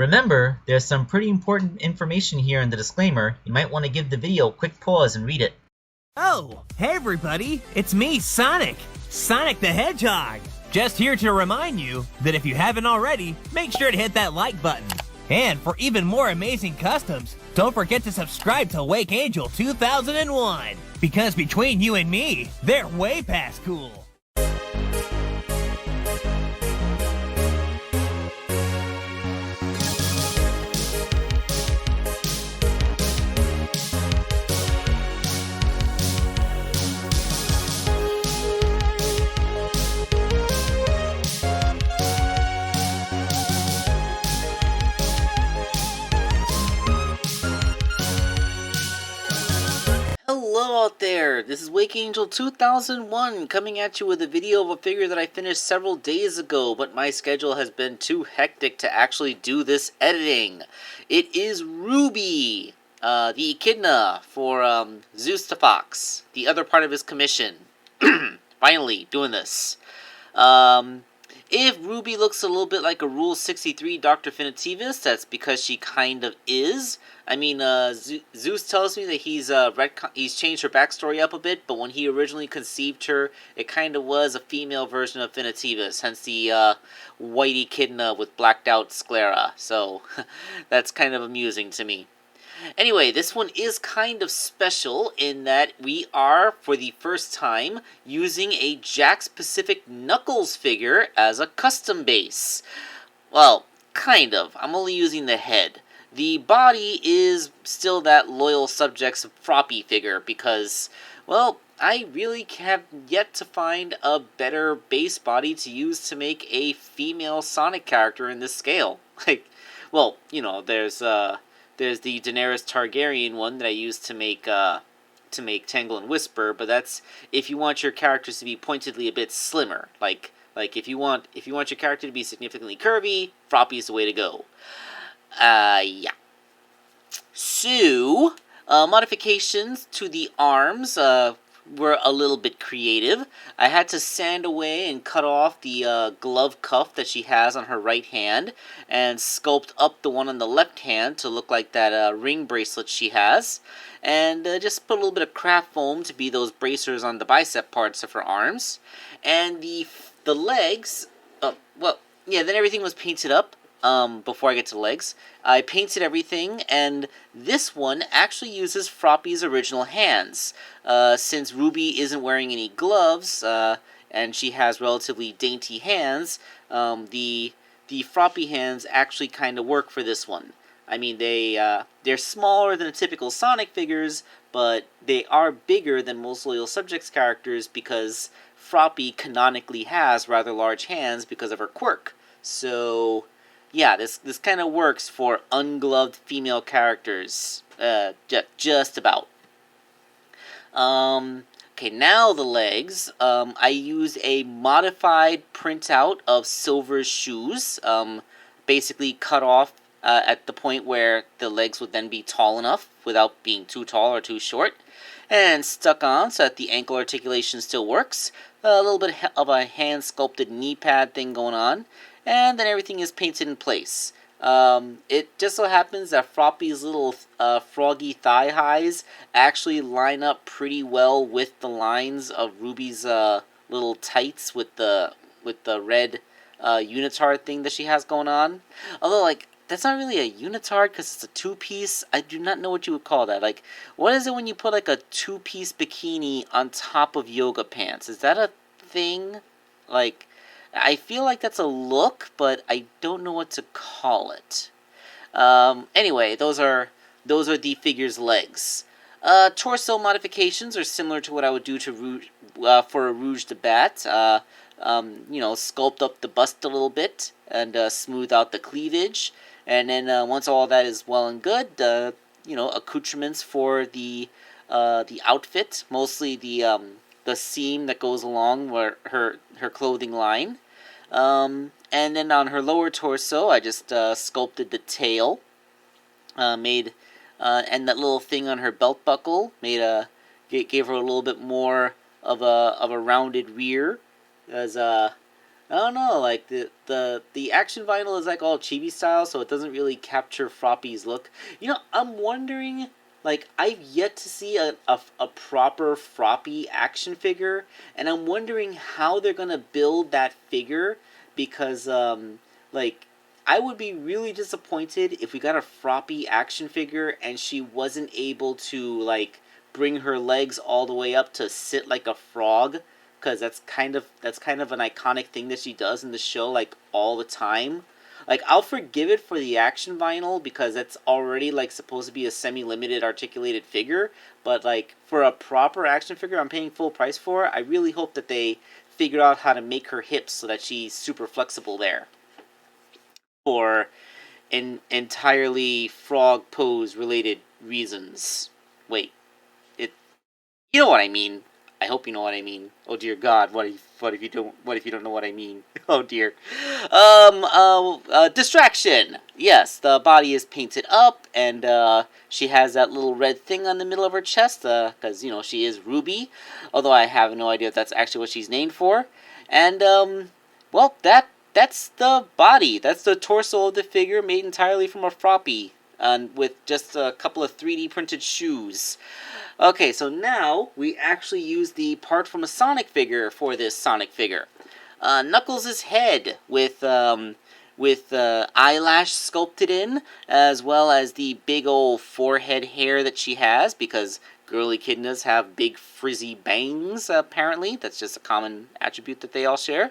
Remember, there's some pretty important information here in the disclaimer. You might want to give the video a quick pause and read it. Oh, hey everybody, it's me, Sonic! Sonic the Hedgehog! Just here to remind you that if you haven't already, make sure to hit that like button. And for even more amazing customs, don't forget to subscribe to Wake Angel 2001! Because between you and me, they're way past cool! Hello out there, this is Wake Angel 2001 coming at you with a video of a figure that I finished several days ago, but my schedule has been too hectic to actually do this editing. It is Ruby, the echidna for ZeustheFox, the other part of his commission. Finally, doing this. If Ruby looks a little bit like a Rule 63 Dr. Definitivus, that's because she kind of is. I mean, Zeus tells me that he's changed her backstory up a bit, but when he originally conceived her, it kind of was a female version of Definitivus, hence the white echidna with blacked out sclera. So, that's kind of amusing to me. Anyway, this one is kind of special in that we are, for the first time, using a Jakks Pacific Knuckles figure as a custom base. Well, kind of. I'm only using the head. The body is still that Loyal Subjects Froppy figure because, well, I really have yet to find a better base body to use to make a female Sonic character in this scale. Like, well, you know, there's the Daenerys Targaryen one that I used to make Tangle and Whisper, but that's if you want your characters to be pointedly a bit slimmer. Like if you want your character to be significantly curvy, Froppy is the way to go. Yeah. So, modifications to the arms were a little bit creative. I had to sand away and cut off the glove cuff that she has on her right hand and sculpt up the one on the left hand to look like that ring bracelet she has. And just put a little bit of craft foam to be those bracers on the bicep parts of her arms. And the legs, well, yeah, then everything was painted up. Before I get to the legs, I painted everything, and this one actually uses Froppy's original hands. Since Ruby isn't wearing any gloves, and she has relatively dainty hands, the Froppy hands actually kind of work for this one. I mean, they're smaller than the typical Sonic figures, but they are bigger than most Loyal Subjects characters because Froppy canonically has rather large hands because of her quirk. So, yeah, this kind of works for ungloved female characters, just about. Okay, now the legs. I used a modified printout of Silver's shoes, basically cut off at the point where the legs would then be tall enough without being too tall or too short, and stuck on so that the ankle articulation still works. A little bit of a hand-sculpted knee pad thing going on. And then everything is painted in place. It just so happens that Froppy's little froggy thigh highs actually line up pretty well with the lines of Ruby's little tights with the red unitard thing that she has going on. Although, like, that's not really a unitard because it's a two-piece. I do not know what you would call that. Like, what is it when you put like a two-piece bikini on top of yoga pants? Is that a thing? Like, I feel like that's a look, but I don't know what to call it. Anyway, those are the figure's legs. Torso modifications are similar to what I would do to for a Rouge de Bat. Sculpt up the bust a little bit and smooth out the cleavage. And then once all that is well and good, accoutrements for the outfit, mostly the seam that goes along where her clothing line. And then on her lower torso, I just sculpted the tail, and that little thing on her belt buckle gave her a little bit more of a rounded rear, as I don't know, like the action vinyl is like all chibi style, so it doesn't really capture Froppy's look. You know, I'm wondering, like, I've yet to see a proper Froppy action figure, and I'm wondering how they're gonna build that figure, because like, I would be really disappointed if we got a Froppy action figure and she wasn't able to, like, bring her legs all the way up to sit like a frog, because that's kind of an iconic thing that she does in the show, like, all the time. Like, I'll forgive it for the action vinyl because it's already, like, supposed to be a semi-limited articulated figure, but, like, for a proper action figure I'm paying full price for, I really hope that they figure out how to make her hips so that she's super flexible there for entirely frog pose related reasons. Wait, it you know what I mean. I hope you know what I mean. Oh dear God, what if you don't know what I mean? Oh dear. Distraction. Yes, the body is painted up, and she has that little red thing on the middle of her chest, because she is Ruby. Although I have no idea if that's actually what she's named for. And well, that's the body. That's the torso of the figure, made entirely from a Froppy, and with just a couple of 3D printed shoes. Okay, so now we actually use the part from a Sonic figure for this Sonic figure. Knuckles' head with eyelash sculpted in, as well as the big old forehead hair that she has, because girly echidnas have big frizzy bangs, apparently. That's just a common attribute that they all share.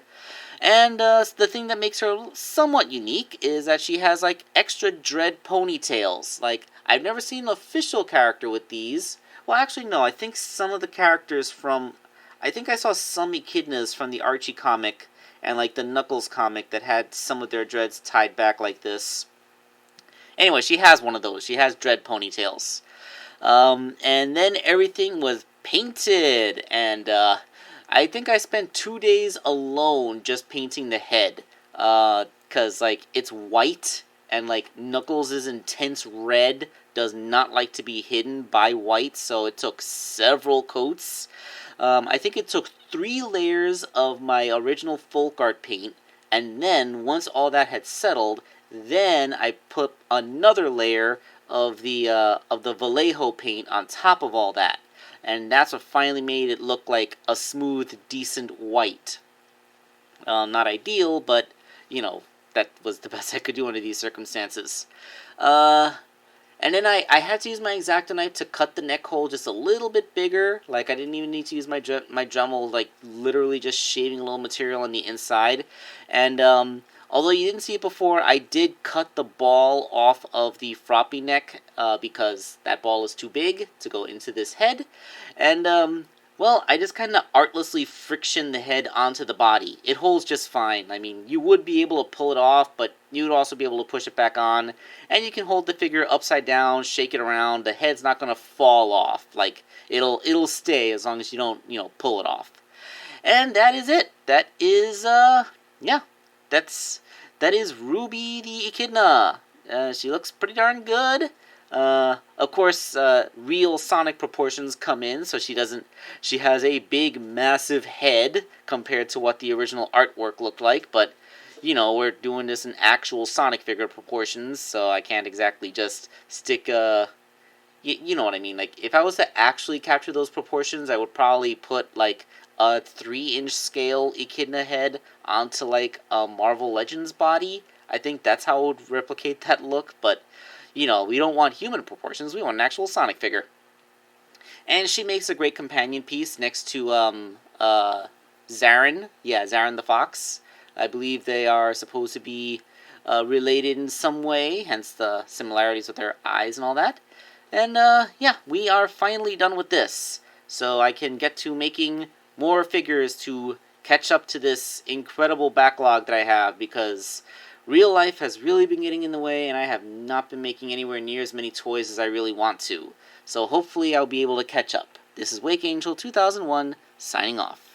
And the thing that makes her somewhat unique is that she has, like, extra dread ponytails. Like, I've never seen an official character with these. Well, actually, no. I think some of the characters from... I think I saw some echidnas from the Archie comic and, like, the Knuckles comic that had some of their dreads tied back like this. Anyway, she has one of those. She has dread ponytails. And then everything was painted, and I think I spent 2 days alone just painting the head, because, like, it's white, and, like, Knuckles' intense red does not like to be hidden by white, so it took several coats. I think it took 3 layers of my original folk art paint, and then, once all that had settled, then I put another layer of the Vallejo paint on top of all that. And that's what finally made it look like a smooth, decent white. Not ideal, but, that was the best I could do under these circumstances. And then I had to use my X-Acto knife to cut the neck hole just a little bit bigger. Like, I didn't even need to use my Dremel, like, literally just shaving a little material on the inside. And, although you didn't see it before, I did cut the ball off of the Froppy neck, because that ball is too big to go into this head. And, well, I just kind of artlessly friction the head onto the body. It holds just fine. I mean, you would be able to pull it off, but you would also be able to push it back on. And you can hold the figure upside down, shake it around. The head's not going to fall off. Like, it'll stay as long as you don't, pull it off. And that is it. That is, yeah. That is Ruby the Echidna. She looks pretty darn good. Of course, real Sonic proportions come in, so she has a big, massive head compared to what the original artwork looked like, but, we're doing this in actual Sonic figure proportions, so I can't exactly just stick, you know what I mean. Like, if I was to actually capture those proportions, I would probably put, like, a 3-inch scale Echidna head onto, like, a Marvel Legends body. I think that's how I would replicate that look, but... we don't want human proportions, we want an actual Sonic figure. And she makes a great companion piece next to, Zarin. Yeah, Zarin the Fox. I believe they are supposed to be related in some way, hence the similarities with their eyes and all that. And, yeah, we are finally done with this. So I can get to making more figures to catch up to this incredible backlog that I have, because... real life has really been getting in the way, and I have not been making anywhere near as many toys as I really want to. So hopefully I'll be able to catch up. This is Wake Angel 2001, signing off.